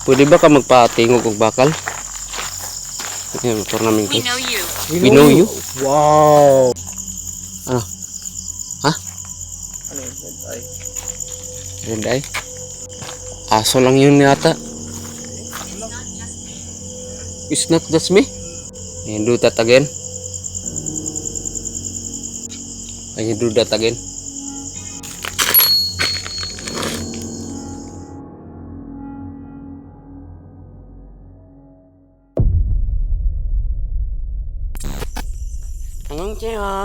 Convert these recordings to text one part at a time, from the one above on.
Pwede ba ka magpatingog og bakal? Ayan, motor namin We guys. know you. We know you? Wow. Ano? Ha? Ano yun? Ay. Red eye? Aso lang yun yata. It's not just me. Can you do that again? Can you do that again?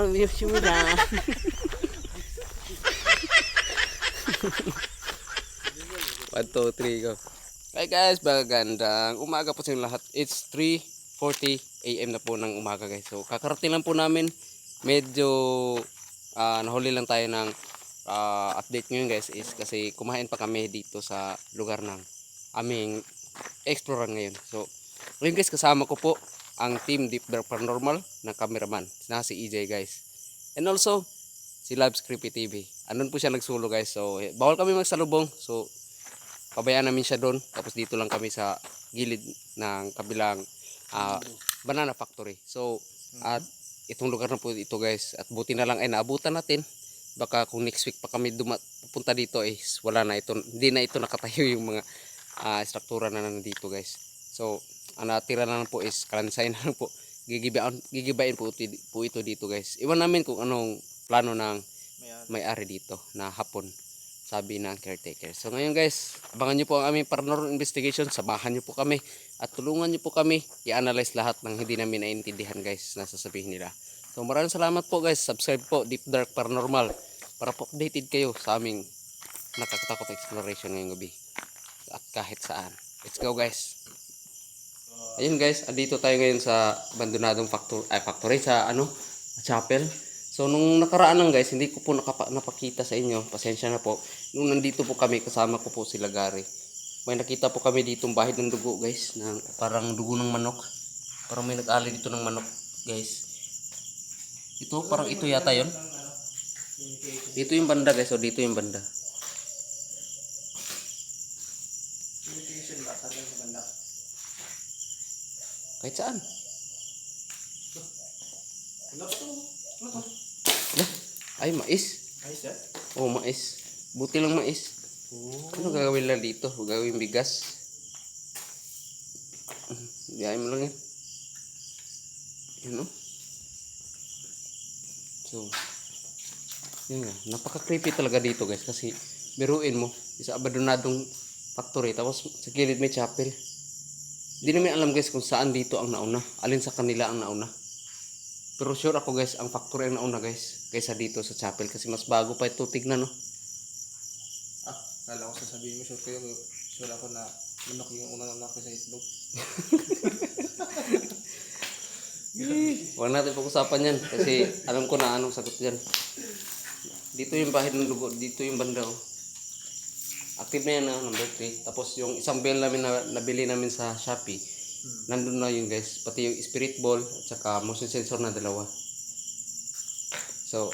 안녕하세요. 미흡입니다. 1, 2, 3, go. Hi guys, magandang umaga po sa inyo lahat. It's 3:40 AM na po ng umaga guys. So kakarating lang po namin. Medyo nahuli lang tayo ng update ngayon guys is kasi kumain pa kami dito sa lugar ng aming explore ngayon. So ngayon guys, kasama ko po ang team Deep Dark Paranormal ng cameraman na si EJ guys. And also si Labs Creepy TV. Andun po siya nagsulo guys. So bawal kami magsalubong. So pabayaan namin siya doon. Tapos dito lang kami sa gilid ng kabilang banana factory. So at itong lugar na po ito guys. At buti na lang ay naabutan natin. Baka kung next week pa kami pupunta dito wala na ito. Hindi na ito nakatayo yung mga struktura na nandito guys. So ang natira na lang po is kalansay na lang po. Gigibain po ito dito guys. Iwan namin kung anong plano ng may-ari dito na hapon, sabi ng caretaker. So ngayon guys, abangan nyo po ang aming paranormal investigation. Samahan nyo po kami at tulungan nyo po kami i-analyze lahat ng hindi namin naiintindihan guys na sasabihin nila. So maraming salamat po guys. Subscribe po Deep Dark Paranormal para po updated kayo sa aming nakakatakot exploration ngayong gabi at kahit saan. Let's go guys. Ayun guys, andito tayo ngayon sa abandonadong factory sa chapel. So nung nakaraan lang guys, hindi ko po napakita sa inyo. Pasensya na po. Nung nandito po kami, kasama ko po si Lagari. May nakita po kami dito bahid ng dugo guys, na parang dugo ng manok. Parang may nag-ali dito ng manok guys. Ito parang ito yata 'yon. Dito yung banda guys, so dito yung banda. Kahit saan. Ay, mais. Mais yan? Oh, mais. Buti lang mais. Ano gagawin lang dito? Gagawin bigas. Diyan mo lang yan. Yun o. So, yun nga. Napaka-creepy talaga dito guys. Kasi, biruin mo. Isa abandonadong factory. Tapos, sa gilid may chapel. Hindi namin alam guys kung saan dito ang nauna. Alin sa kanila ang nauna. Pero sure ako guys, ang factory ang nauna guys. Kaysa dito sa chapel. Kasi mas bago pa ito tignan no. Kala ko sasabihin mo, sure ako na manok yung unang anak sa itlog. Huwag natin pag-usapan yan. Kasi alam ko na anong sagot yan. Dito yung bahid ng dugo. Dito yung banda oh. Active na yan number 3. Tapos yung isang bell namin na nabili namin sa Shopee. Nandun na yun guys. Pati yung spirit ball at saka motion sensor na dalawa. So,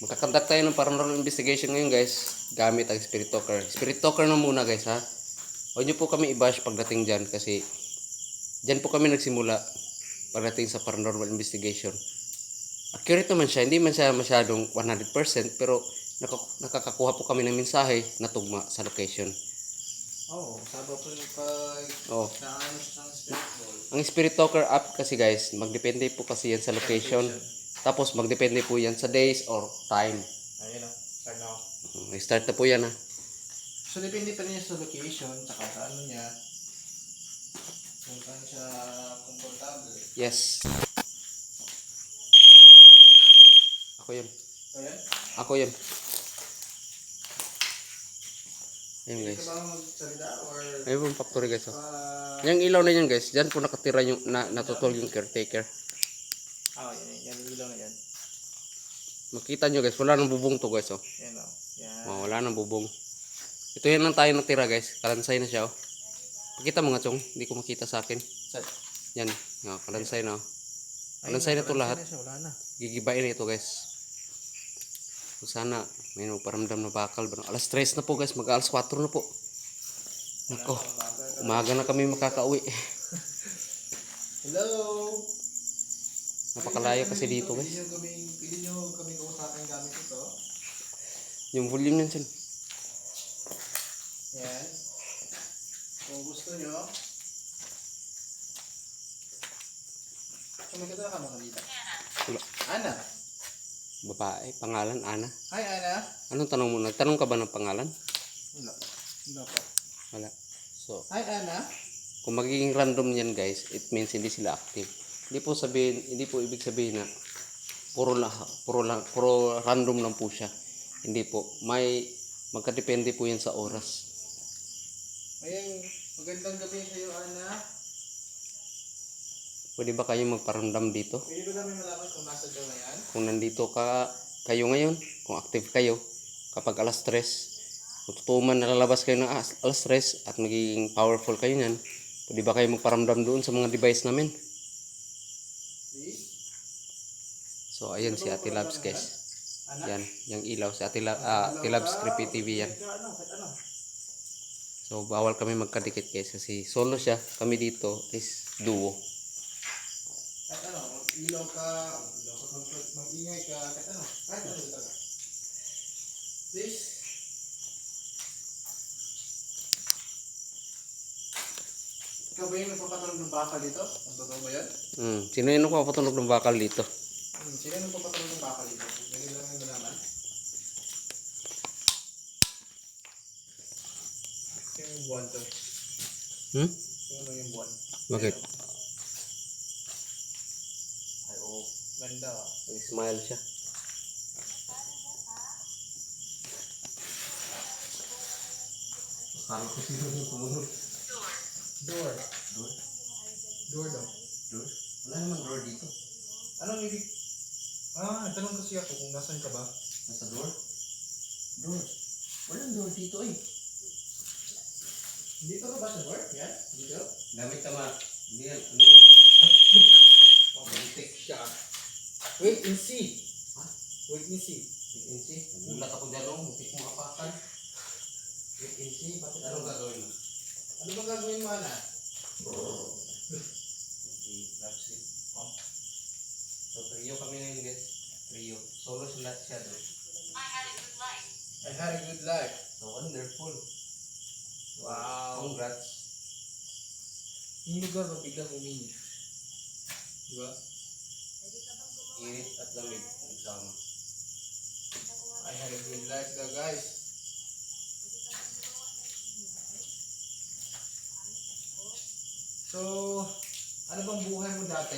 magkakandak tayo ng paranormal investigation ngayon guys. Gamit ang spirit talker. Spirit talker na muna guys ha. Huwag nyo po kami i-bash pagdating dyan. Kasi dyan po kami nagsimula pagdating sa paranormal investigation. Accurate naman siya. Hindi man siya masyadong 100%. Pero nakakakuha po kami ng mensahe na tugma sa location. Sabi po yung pag naayos ng spirit ball. Ang spirit talker app kasi guys, magdepende po kasi yan sa location. Tapos magdepende po yan sa days or time. Ayun o, start na ako. Start na po yan ha. So, depende pa rin sa location, tsaka sa ano niya. Kung saan siya komportable. Yes. Ako yun. Ayan? Ako yun. Ayun guys. Ito ba magsalita or Ayun yung factory guys oh. Yung ilaw na yan guys, dyan po nakatira yung natutol yung caretaker. yan yung ilaw na yan. Makita nyo guys, wala nang bubong to guys oh. Yan o. Yan. Oh, wala nang bubong. Ito yan lang tayo natira guys, kalansay na siya oh. Pakita mo nga chong, hindi ko makita sa akin. Yan, oh, kalansay na oh. Kalansay na to lahat. Wala na. Gigibain ito guys. So sana may paramdam na bakal. Alas 3 na po guys, mag alas 4 na po. Nako, umaga na kami makakauwi. Hello! Napakalayo kasi dito guys. Pwede nyo kami kausapin gamit ito. Yung volume yan, Sen. Yan. Kung gusto nyo. Kumikita na ka mga dito. Wala. Ana. Babae, pangalan, Ana. Hi, Ana. Anong tanong mo? Nagtanong ka ba ng pangalan? Wala. Wala pa. Wala. So, Hi, Ana. kung magiging random yan guys, it means hindi sila active. Hindi po ibig sabihin na puro random lang po siya. Hindi po. Magkadepende po yan sa oras. Ayun, magandang gabi sa iyo, Ana. Pwede ba kayo magparamdam dito? Pwede ba namin malaman kung nasa daw na yan? Kung nandito kayo ngayon, kung active kayo, kapag alas 3, kung totoo man nalalabas kayo ng alas 3 at magiging powerful kayo niyan, pwede ba kayo magparamdam doon sa mga device namin? Please? So, ayan si Ate Labs guys. Ana? Yan, yung ilaw. Si Ate Labs 3PTV yan. Ano? So, bawal kami magkadikit guys kasi solo siya. Kami dito is duo. Kahit ano, ilaw ka, mag-ingay ka, kahit ano, dito ka. Please? Ikaw ba yung nagpapatunog ng bakal dito? Ang totoo ba yan? Sino yung nagpapatunog ng bakal dito? Sino yung nagpapatunog ng bakal dito? Ganyan lang yung malaman. Yung buwan to. Yung yung buwan. Bakit? Ay, oo. Ganda. Smile siya. Akala ko sino yung tumunog. Door. Door? Door daw. Door? Wala naman door dito. Anong ibig? Tanong kasi ako kung nasan ka ba? Nasa door? Door. Walang door dito eh. Dito ka ba sa door? Yan? Dito? Gamit ka ma. Hindi yan. Ano? Oh, take siya. Wait and see. Ha? Wait and see. Wait and see. Nagulat ako dyan o. Muntik mo apakan. Wait and see. Bakit anong gagawin mo? Ano ba gagawin mo, Ana? I-labs it. Oh. So, trio kami ngayon guys. Trio. Solo siya doon. I had a good life. So, wonderful. So, Wow. Congrats. Yung lugar ba biglang uminit? Diba? Init at lamig. Nagsama. I had a good life daw, guys. So, ano bang buhay mo dati?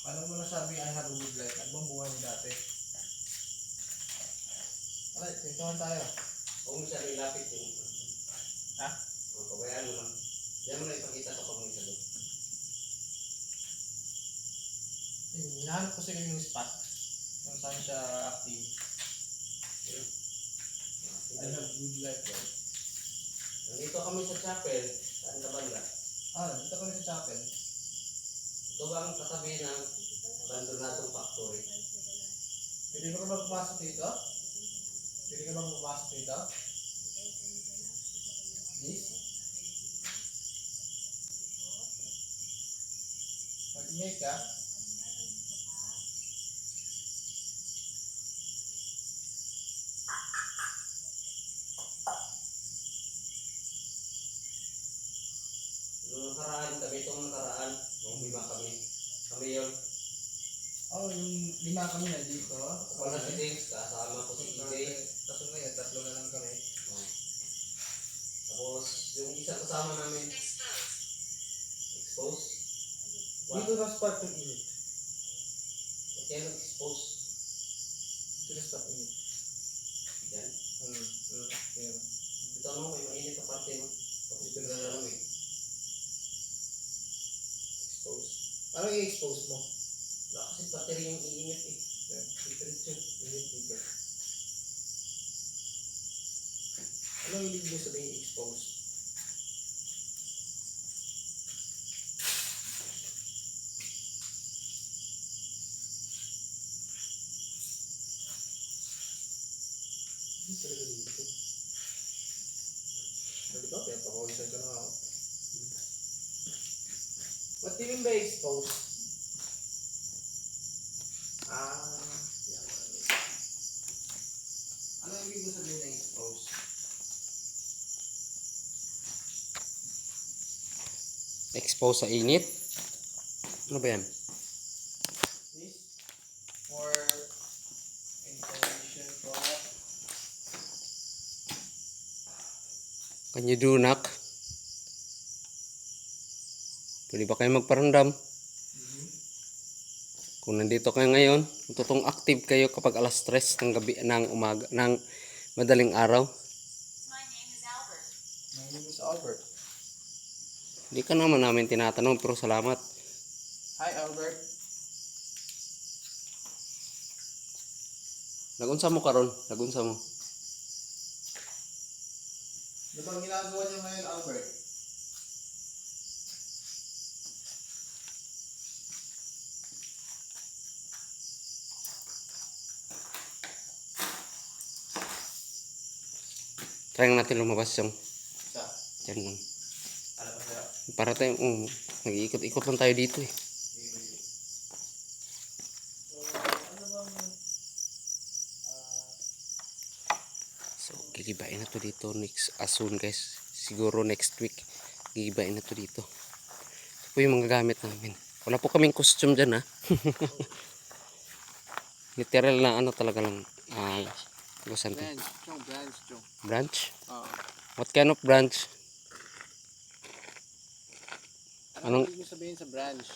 Paano mo nasabi I have a good life? Ano bang buhay mo dati? Alright, tintuhan tayo. Huwag mo siya nilapit yung... Ha? Pabayaan mo lang. Diyan mo na ipakita sa pamilya doon. Hinahanap ko siguro yung spot kung saan siya active. I have a good life, guys. Nandito kami sa chapel. Saan ka banda? Nandito kami sa chapel. Ito ba ang katabi ng abandonadong factory? Pwede ka ba pumasok dito? Pwede ka ba pumasok dito? Please? Mag-ingay ka. Nung nakaraan kami, itong nakaraan, nung 5 kami. Kami yun. Yung 5 kami na dito. Wala si James, kasama ko si EJ. Kaso ngayon, 3 na lang kami. Oh. Tapos, yung isa kasama namin, expose. Dito na spot yung init. Kaya nag-expose. Dito na spot init. Yan. Yan. Ito ano, may mainit na parte no. Tapos ito na nalamig. Expose. Ano i-expose mo? Wala kasi battery yung iinit eh. Yan. Temperature. Init dito. Anong ibig mo sabihin expose? Hindi talaga dito. Di ba? Kaya papawisan ka na ako. What do you mean by expose? Yeah. Ano ibig mo sabihin na expose? Expose sa init. Ano ba yan? This for information for Can you do knock? Pwede ba kayo magparamdam? Kung nandito kayo ngayon, totoong active kayo kapag alas 3 ng gabi ng umaga ng madaling araw. My name is Albert. Hindi ka naman namin tinatanong pero salamat. Hi Albert. Nagunsa mo karon? Nagunsa mo? Ano bang ginagawa niyo ngayon Albert? Try natin lumabas yung Sa? dyan lang. Ano ba sa'yo? Para tayo, nag-iikot-ikot lang tayo dito eh. So, ano bang So, gigibain na to dito next soon guys. Siguro next week gigibain na to dito. Ito po yung mga gamit namin. Wala po kaming costume dyan ha. Literal na ano talaga lang. Gusto branch? What kind of branch? Anong ibig sabihin sa branch?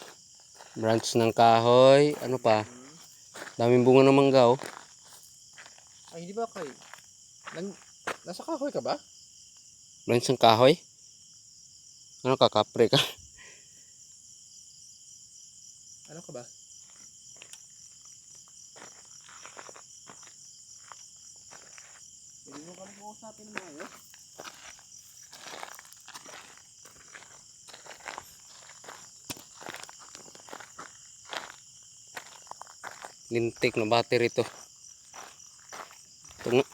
branch ng kahoy? Ano pa? Daming bunga ng mangga oh. Ay, hindi ba kayo? Nasa kahoy ka ba? Branch ng kahoy? Ano ka, kapre ka? Ano ka ba? Pwede mo kami kausapin ng mga Lintik na battery to. Ito nga.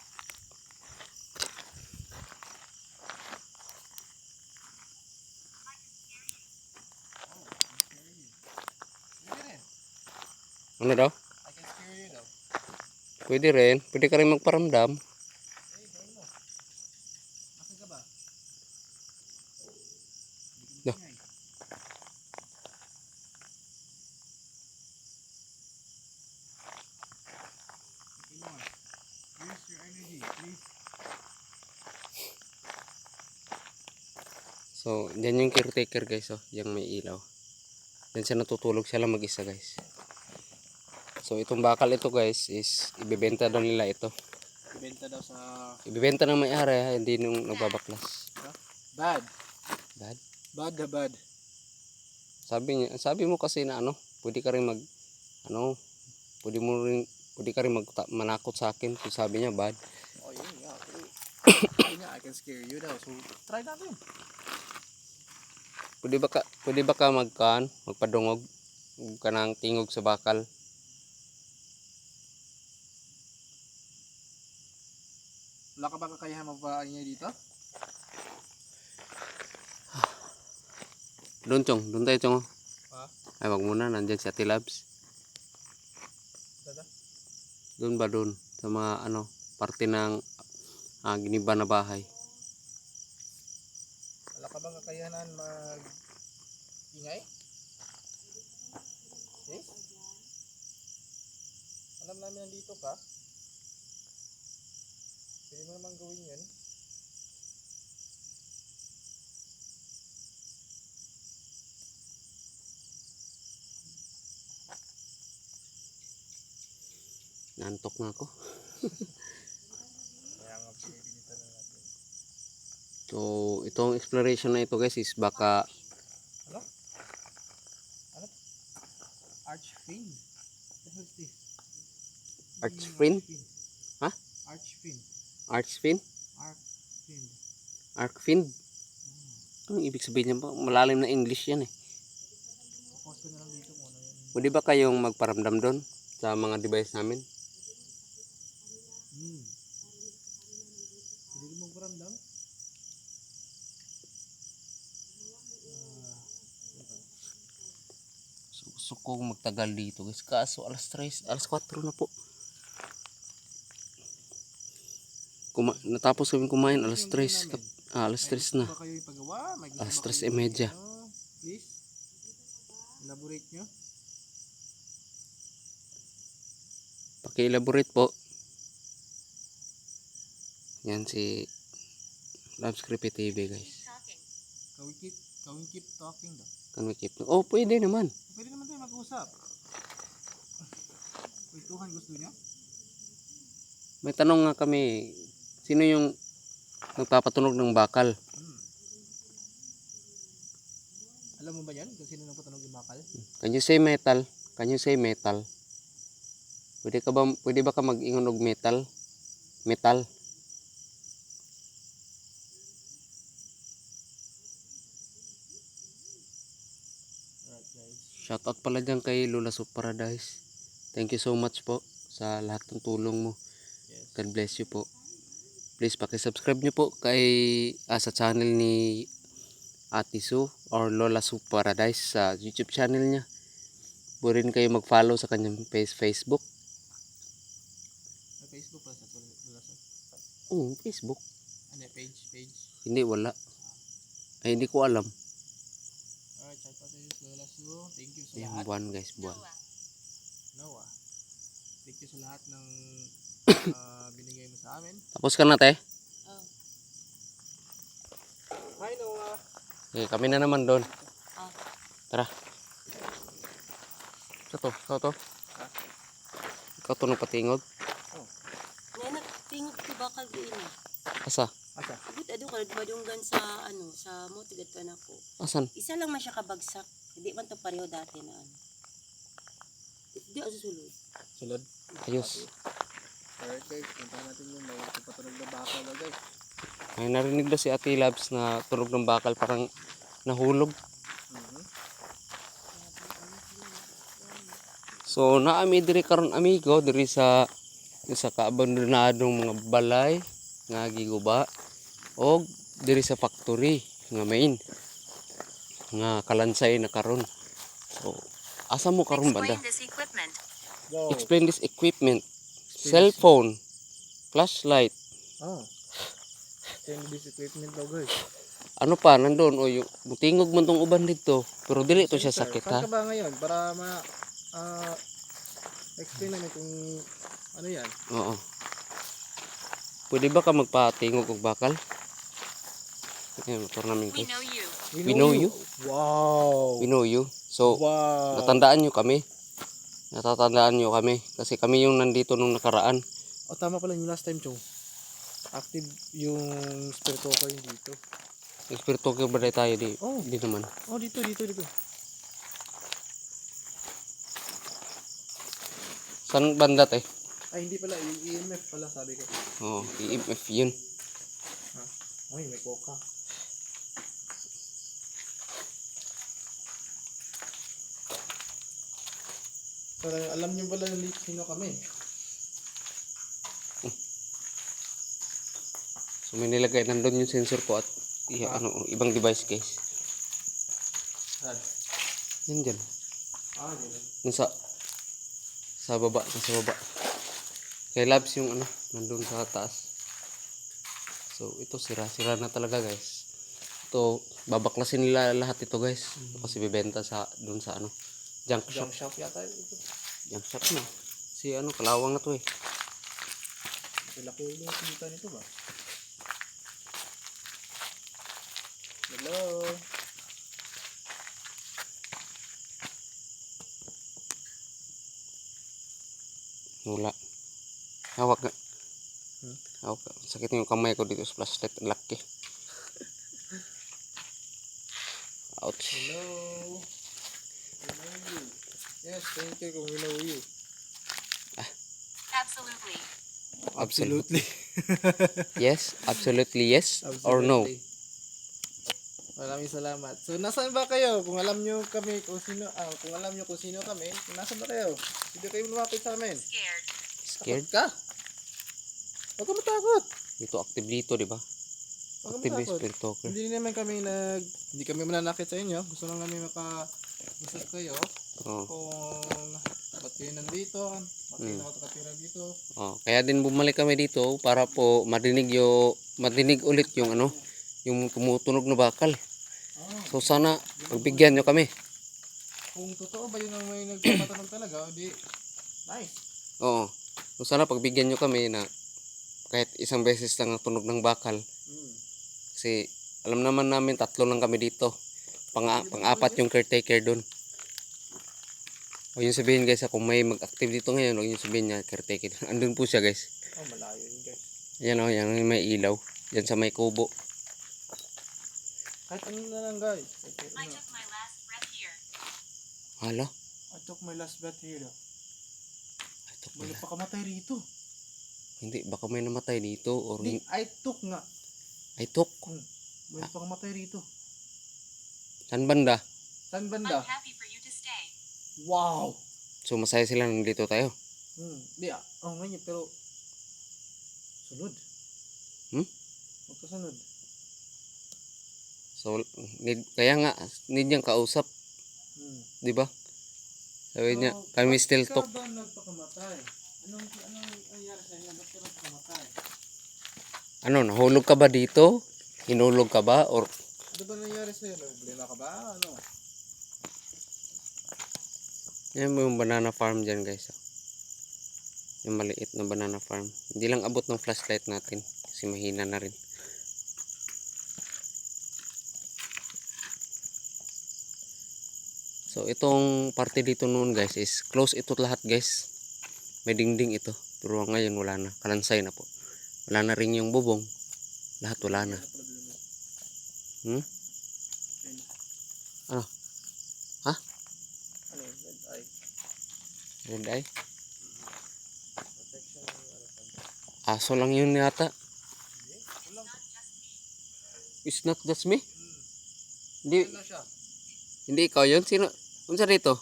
Ano daw? I can scare you daw. Pwede rin. Pwede ka rin magparamdam. Hey, gawin mo. Asan ka ba? No. Use your energy, please. So, dyan yung caretaker guys oh. Yung may ilaw. Dyan siya natutulog. Siya lang mag-isa guys. So, itong bakal ito guys is ibibenta daw nila ito. Ibenta daw sa... Ibibenta ng may-ari ha. Hindi nung nagbabaklas. Bad. Dad? Bad na bad. Sabi mo kasi na ano, pwede ka rin pwede ka rin manakot sa akin. So, sabi niya bad. Oh, yun nga. Yun nga, I can scare you daw. So, try natin. Pwede ba ka magpadungog ka ng tingog sa bakal? Wala ka ba kakayahan magpaingay dito? Doon chong, doon tayo chong. Ha? Ay wag muna, nandiyan si Ate Labs. Dada? Doon ba doon? Sa mga parte ng giniba na bahay. Wala ka bang kakayahan ingay? Yes? Alam namin nandito ka. Pwede mo naman gawin yun. Nantok na ako. Kaya nga pinipilitan na natin. So, itong exploration na ito guys is baka Ano? Ano? Archfin. What is this? Archfin? Ha? Archfin. Archfin? Archfin. Archfin? Anong ibig sabihin niya ba? Malalim na English yan eh. Post ko na lang dito kung ano yun. Pwede ba kayong magparamdam doon sa mga device namin? Pwede mo magparamdam? gusto kong magtagal dito guys. Kaso alas 3, alas 4 na po. Natapos kami kumain alas 3. Alas 3 na. Ba kayo ipagawa? May gusto Alas ba 3:30. Please, elaborate nyo. Paki-elaborate po. Yan si Labs Creepy TV guys. Kawin keep talking daw. Can we keep? Oh, pwede naman. Pwede naman tayo mag-usap. Kwentuhan gusto nyo? May tanong nga kami. Sino yung nagpapatunog ng bakal? Alam mo ba yan? Kung sino nagpatunog yung bakal? Can you say metal? Can you say metal? Pwede ba ka mag-ingon og metal? Metal. Alright guys. Shoutout pala dyan kay Lola Soup Paradise. Thank you so much po sa lahat ng tulong mo. Yes. God bless you po. Please paki-subscribe nyo po kay sa channel ni Ate Su or Lola Soup Paradise sa YouTube channel niya. Pwede rin kayo mag-follow sa kanyang Facebook. May Facebook pa sa Tulasog. Oo, Facebook. Ano page? Hindi, wala. Ay, hindi ko alam. Alright, shout out to you Lola Su. Thank you sa lahat. Buwan guys, buwan. Noah. Thank you sa lahat ng binigay mo sa amin. Tapos ka na, te? Hi Noah. Okay, kami na naman doon. Tara. Ito to. Ikaw to nagpatingog. Nena, tingog ko bakal din eh. Asa? Abot ado ka madunggan sa sa mo tigat ka nako. Asan? Isa lang man siya kabagsak. Hindi man to pareho dati na ano. Di ako susulod. Sulod. Ayos. Alright guys, punta natin yung may patunog na bakal na guys. May narinig daw si Ate Labs na tunog ng bakal parang nahulog. So naami diri karon amigo diri sa kaabandonadong mga balay nga giguba og diri sa factory nga main nga kalansay na karon. So asa mo karon banda? Go. Explain this equipment. Cellphone, flashlight. Explain this equipment daw guys. Ano pa nandoon o yung mutingog man tong uban dito pero dili to siya sakit ha. Saan ka ba ngayon para explain namin kung ano yan? Oo. Pwede ba ka magpatingog og bakal? Ayan, motor namin guys. We know you. Wow. We know you. So, Wow. natatandaan nyo kami kasi kami yung nandito nung nakaraan. O tama pala yung last time, Chong. Active yung spirit talker yung dito. Espiritu ka ba tayo di? Oh. Di naman. Oh, dito. Saan banda eh? Ay, hindi pala. Yung EMF pala, sabi ko. Oo, EMF yun. Uy, may coca. So, alam niyo pala sino kami. So may nilagay nandun yung sensor ko at ibang device guys. Yan dyan. Nasa baba. Kay Labs yung nandun sa taas. So ito sira na talaga guys. Ito babaklasin nila lahat ito guys. Kasi bibenta dun sa junk shop. Junk shop yata ito. Junk shop na. Si kalawang na to eh. Laki yung kita nito ba? Hello. Wala. Hawak nga. Hawak. Sakit yung kamay ko dito sa flashlight. Ang laki. Ouch. Hello. We know you. Yes, thank you kung we know you. Absolutely. Yes, absolutely yes or no. Maraming salamat. So, nasaan ba kayo? Kung alam nyo kami kung sino kami, nasaan ba kayo? Hindi kayo lumapit sa amin. Scared? Takot ka? Huwag ka matakot. Dito active dito, di ba? Huwag ka Active matakot. spirit talker. Hindi kami mananakit sa inyo. Gusto lang namin Busog kayo. Oh. Kung ba't kayo nandito, ba't kayo nakatira dito. Oh, kaya din bumalik kami dito para po madinig ulit yung ano, yung tumutunog na bakal. Ah, So sana pagbigyan nyo kami. kung totoo ba yun ang may nagpapatanog talaga, o di, nice. Oo. So sana pagbigyan nyo kami na kahit isang beses lang ang tunog ng bakal. Kasi alam naman namin 3 lang kami dito. Pang-apat yung caretaker doon. Huwag yung sabihin guys, kung may mag-active dito ngayon, huwag yung sabihin niya caretaker. Andun po siya guys. Oh, malayo yun guys. Ayan o, yan may ilaw. Yan sa may kubo. Kahit ano na lang guys. I took my last breath here. Hala. I took my last breath here. Ito May pala. pakamatay rito. Hindi, baka may namatay dito. Or Di, I took nga. ay tok. May pakamatay rito. Saan banda? Saan banda? happy for you to stay. Wow! So masaya sila nandito tayo. Di oh ngayon pero sunod. Magkasunod. So kaya nga need niyang kausap, 'di ba? Sabi niya, kami still talk. Ba't ka ba nagpakamatay? Anong nangyari sa inyo? Ba't ka nagpakamatay? Ano, nahulog ka ba dito? Hinulog ka ba or Ano ba nangyari sa iyo? Problema ka ba? Ano? yan mo yung banana farm dyan guys. Yung maliit na banana farm. Hindi lang abot ng flashlight natin kasi mahina na rin. So itong parte dito noon guys is close ito lahat guys. May dingding ito. Pero ngayon wala na. Kalansay na po. Wala na rin yung bubong. Lahat wala na. Ano? Ha? Ano yun? Red eye. Red eye? Protection ng Aso lang yun yata. It's not just me. Hindi, Ano siya? hindi ikaw yun. Sino? Unsa dito?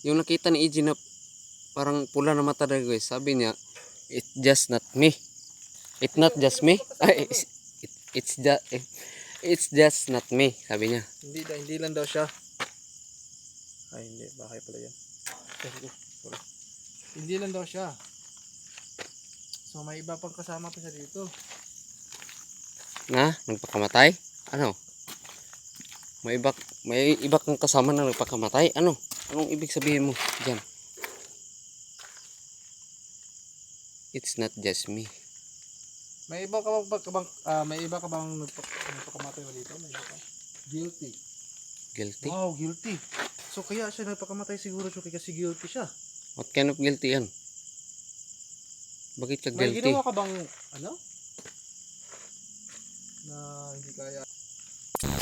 Yung nakita ni EJ na parang pula na mata na guys. Sabi niya, it's just not me. It's not just me. Ay, it's just not me. Sabi niya. Hindi lang daw siya. Ay, hindi. Bakay pala yan. Sorry. Hindi lang daw siya. So, may iba pang kasama pa siya dito. Na, nagpakamatay? Ano? May iba kang kasama na nagpakamatay? Ano? Anong ibig sabihin mo diyan? It's not just me. May iba ka bang nagpakamatay ba dito? May iba ka? Guilty. Guilty? Wow, guilty. So, kaya siya nagpakamatay siguro siya kasi guilty siya. What kind of guilty yan? Bakit ka May guilty? ginawa ka bang, ano? Na hindi kaya.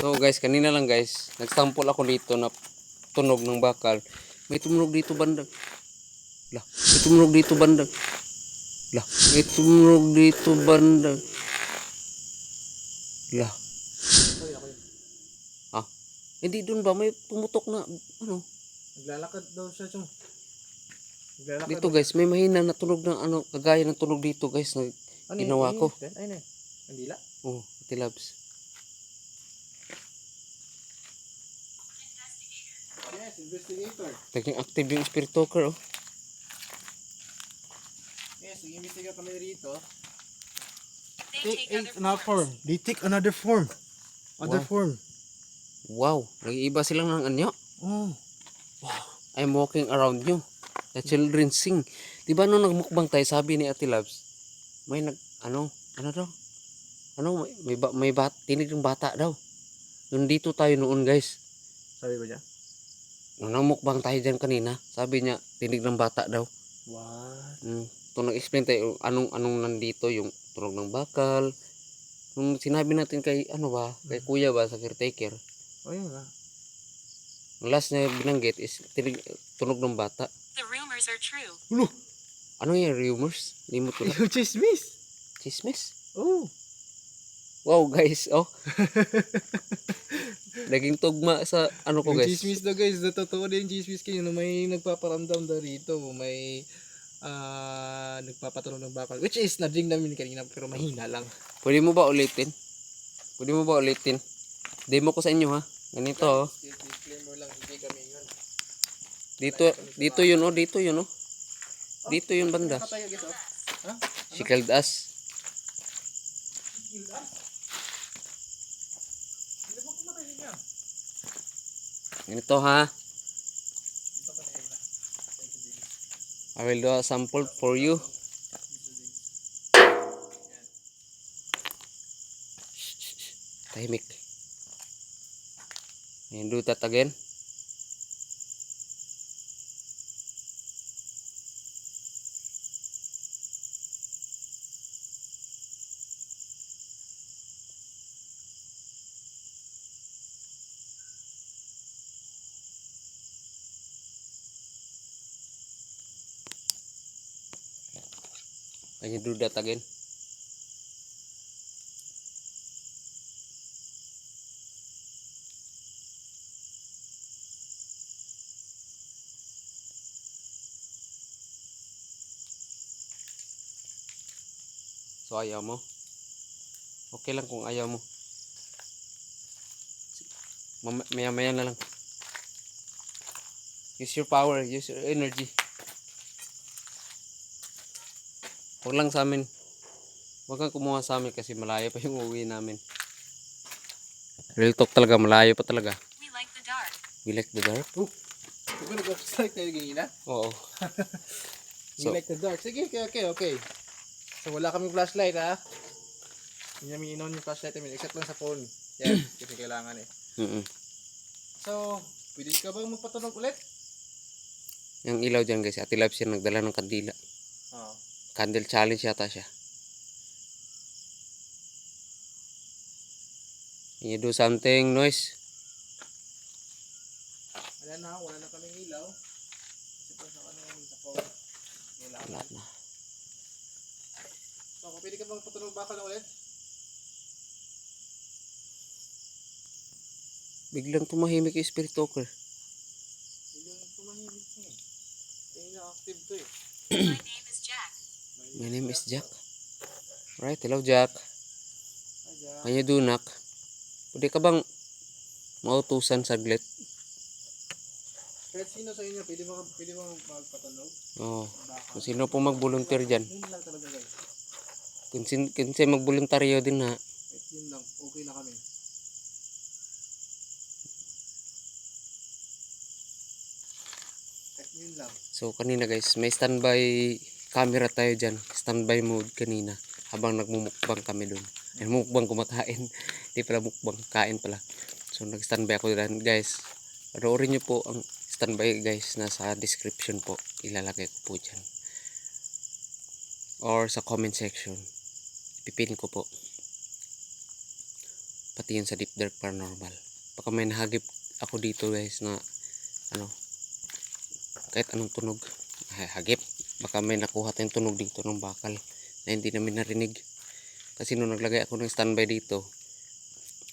So guys, kanina lang guys, nagsample ako dito na tunog ng bakal. May tumunog dito bandang. Lah, may tumunog dito bandang. Lah, may tumunog dito bandang. Lah, Sorry, ako yun. hindi doon ba may pumutok na ano? Naglalakad daw siya, Chong. Naglalakad Dito daw. guys, may mahina na tunog ng ano, kagaya ng tunog dito guys na Ano ginawa ko. Ayun eh. Ang dila? Oh, Ate Labs. Yes, investigator. Naging active yung spirit talker oh. Yes, nag-imbestiga kami rito. They take other form. They take another form. Other Wow. form. Wow, nag-iiba sila ng anyo. Oh. I'm walking around you. The children sing. Di ba nung nagmukbang tayo, sabi ni Ate Labs, may ano daw? Ano, tinig ng bata daw. Nandito tayo noon guys. Sabi ba niya? Nung namukbang tayo dyan kanina, sabi niya, tinig ng bata daw. What? Ito nag-explain tayo, anong nandito, yung tunog ng bakal. Nung sinabi natin kay, kay kuya ba, sa caretaker, Oh, yun nga. ang last na binanggit is tunog ng bata. The rumors are true. Ulo! Ano yung rumors? Limot ko lang. Yung chismis! Chismis? Oh! Wow guys, oh. Naging tugma sa ano ko Yung guys. chismis daw guys, totoo din yung chismis kayo na may nagpaparamdam daw rito. May nagpapatunog ng bakal. Which is, na-drink namin kanina pero mahina lang. Pwede mo ba ulitin? Demo ko sa inyo ha. Ganito oh. Disclaimer lang, hindi kami yun. Dito yun oh, dito yun oh. Dito yun banda. Nakatayo guys oh. Ha? Si Keldas. Hindi mo kumatayo niya. Ganito ha. Dito ka na. I will do a sample for you. Tahimik. And do that again. Can you do that again? So ayaw mo? Okay lang kung ayaw mo. Maya-maya na lang. Use your power, use your energy. Huwag lang sa amin. Huwag kang kumuha sa amin kasi malayo pa yung uwi namin. Real talk talaga, malayo pa talaga. We like the dark. We like the dark? Oh, diba nag-strike tayo ganyan? Oo. We like the dark. Sige, okay. So wala kaming flashlight ha. Hindi namin inon yung flashlight namin except lang sa phone. Yan, kasi kailangan eh. So, pwede ka bang magpatunog ulit? Yung ilaw dyan guys, Ate Labs yan nagdala ng kandila. Oo. Candle challenge yata siya. Can you do something, noise? Wala na kaming ilaw. Kasi pa sa kanila sa phone. Wala na. So, kung pwede ka bang patunog bakal na ulit? Biglang tumahimik yung spirit talker. Hindi yung tumahimik niya eh. Kaya na-active to eh. My name is Jack. My name is Jack. Right, hello Jack. Hi, Jack. Can you do knock? Pwede ka bang mautusan saglit? Kahit sino sa inyo, pwede bang magpatunog? Oo. Kung sino po mag-volunteer dyan. Yun lang talaga guys. Kung sino mag-voluntaryo din ha. Kahit yun lang, okay na kami. Kahit yun lang. So kanina guys, may standby camera tayo dyan. Standby mode kanina. Habang nagmumukbang kami dun. Ay, mukbang kumakain. Hindi pala mukbang, kain pala. So nag-standby ako dyan guys. Panoorin nyo po ang standby guys. Nasa description po. Ilalagay ko po dyan. Or sa comment section. Ipipin ko po. Pati yun sa Deep Dark Paranormal. Baka may nahagip ako dito guys na ano, kahit anong tunog. Hagip. Baka may nakuha tayong tunog dito ng bakal na hindi namin narinig. Kasi nung naglagay ako ng standby dito,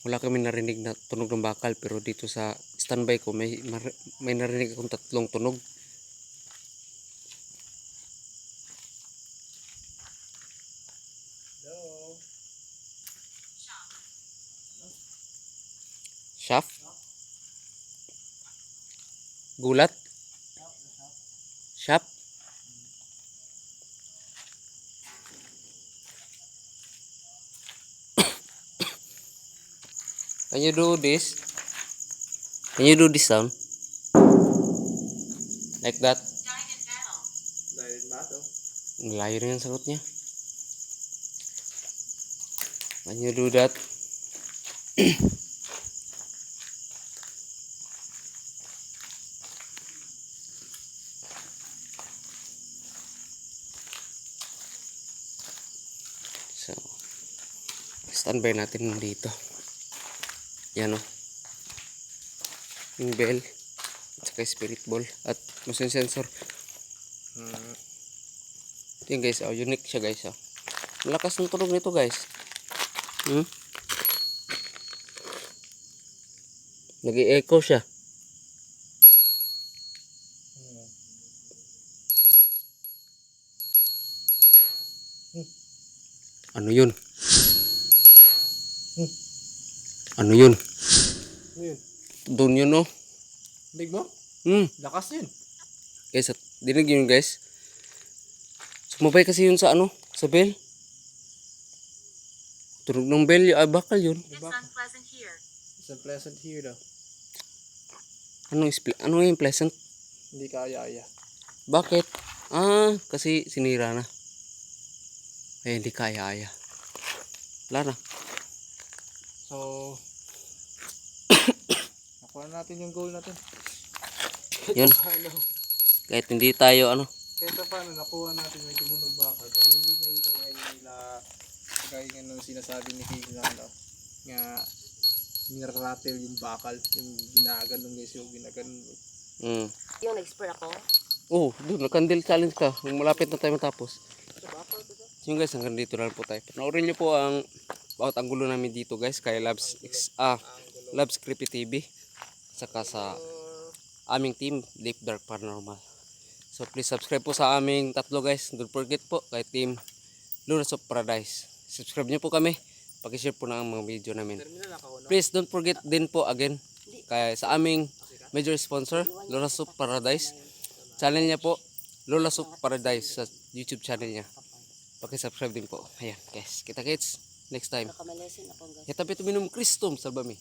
wala kami narinig na tunog ng bakal. Pero dito sa standby ko, may narinig akong 3 tunog. Hello? Shaft? Gulat? Shaft? Can you do this? Can you do this sound? Like that? Died in battle. Dahil ba ito? Layo rin ang sagot niya. Can you do that? So, standby natin dito. Yan o. Yung bell. At saka spirit ball. At motion sensor. Ito yun guys. Oh, unique siya guys. Oh. Malakas ng tunog nito guys. Nag-i-echo siya. Ano yun? Ano yun? Ano yun? Doon yun, no? Dig mo? Lakas yun. Guys, dinig yun, guys. Sumabay kasi yun sa ano? Sa bell. Tunog ng bell, bakal yun. Diba? It's unpleasant here daw. Ano yung pleasant? Hindi kaya-aya. Bakit? Kasi sinira na. Ay, hindi kaya-aya. Wala na. So, nakuha natin yung goal natin. Yun. Paano? Kahit hindi tayo, ano. Kahit sa paano, nakuha natin may tumunog bakal. Pero hindi nga ito ngayon nila, kagaya nga nung sinasabi ni King na ano, nga nirarattle yung bakal, yung ginaganon guys, yung ginaganon. Mm. Yung nag-spur ako. Oh, doon, candle challenge ka. Kung malapit na tayo matapos. Sa bakal ko daw. So yun guys, hanggang dito na lang po tayo. Panoorin nyo po ang bawat anggulo namin dito guys. Kay Labs Creepy TV. Saka sa aming team, Deep Dark Paranormal. So please subscribe po sa aming tatlo guys. Don't forget po kay team Lunas of Paradise. Subscribe nyo po kami. Pakishare po na ang mga video namin. Please don't forget din po again kay sa aming major sponsor, Lunas of Paradise. Channel niya po, Lunas of Paradise sa YouTube channel niya. Pakisubscribe din po. Ayan guys, kita-kits next time. Nakamalesin ako guys. Yatabi tuminom Kristum, salbami.